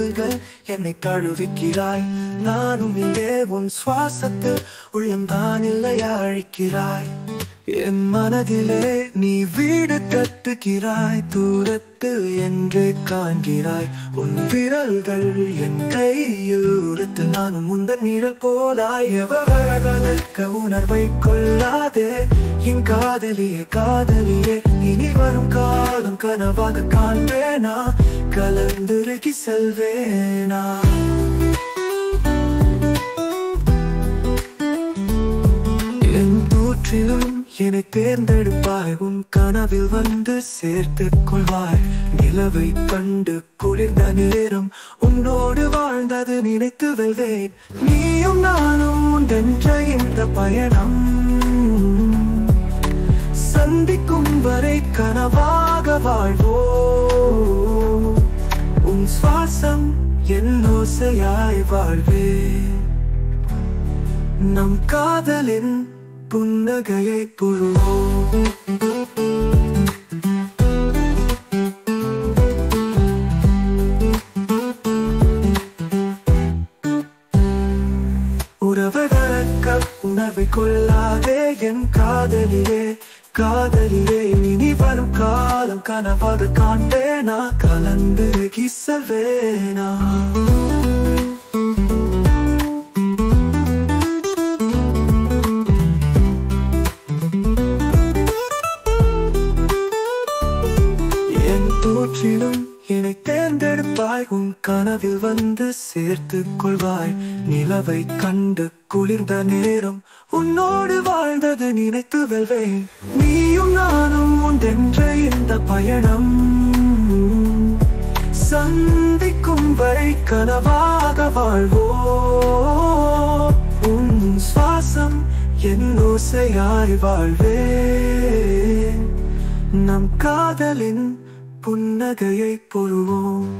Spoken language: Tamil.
நினைவுகள் என்னை தழுவிக்கிறாய். நானும் இங்கே உன் சுவாசத்தில் உள்ளம்தான் இல்லையா அழிக்கிறாய். என் மனதிலே நீ வீடு கட்டுகிறாய், தூரத்தில் என்று காண்கிறாய். உன் விரல்கள் என் கையில் உறுத்து நானும் முந்தன் நிழல் போலாய். எவரக உணர்வை கொள்ளாதே என் காதலியே காதலியே. இனி வரும் காலம் கனவாக காண்பேனா, கலந்துருகி செல்வேனா. என் தூற்றிலும் என்னை தேர்ந்தெடுப்பாய், உன் கனவில் வந்து சேர்த்துக் கொள்வாய். நிலவை கண்டு குளிர்ந்த நேரம் உன்னோடு வாழ்ந்தது நினைத்து வெல்வேன். நீயும் நானும் உண்டென்ற இந்த பயணம் சந்திக்கும் வரை கனவாக வாழ்வோம். உன் சுவாசம் என் ஓசையாய் வாழ்வே. நம் காதலின் புன்னகையை புரிவோம். உறவுகளுக்கு உணர்வை கொள்ளாதே என் காதலியே காதலியே. இனி வரும் காலம் கனவாக காண்பேனா, கலந்து செல்வேனா. தூற்றிலும் என்னை தேர்ந்தெடுப்பாய், உன் கனவில் வந்து சேர்த்துக் கொள்வாய். நிலவை கண்டு குளிர்ந்த நேரம் உன்னோடு வாழ்ந்தது நினைத்து வெல்வேன். நீயும் நானும் உண்டென்ற இந்த பயணம் சந்திக்கும் வரை கனவாக வாழ்வோம். உன் சுவாசம் என் ஓசையாய் வாழ்வேன். நம் காதலின் புன்னகையை பொறுவோம்.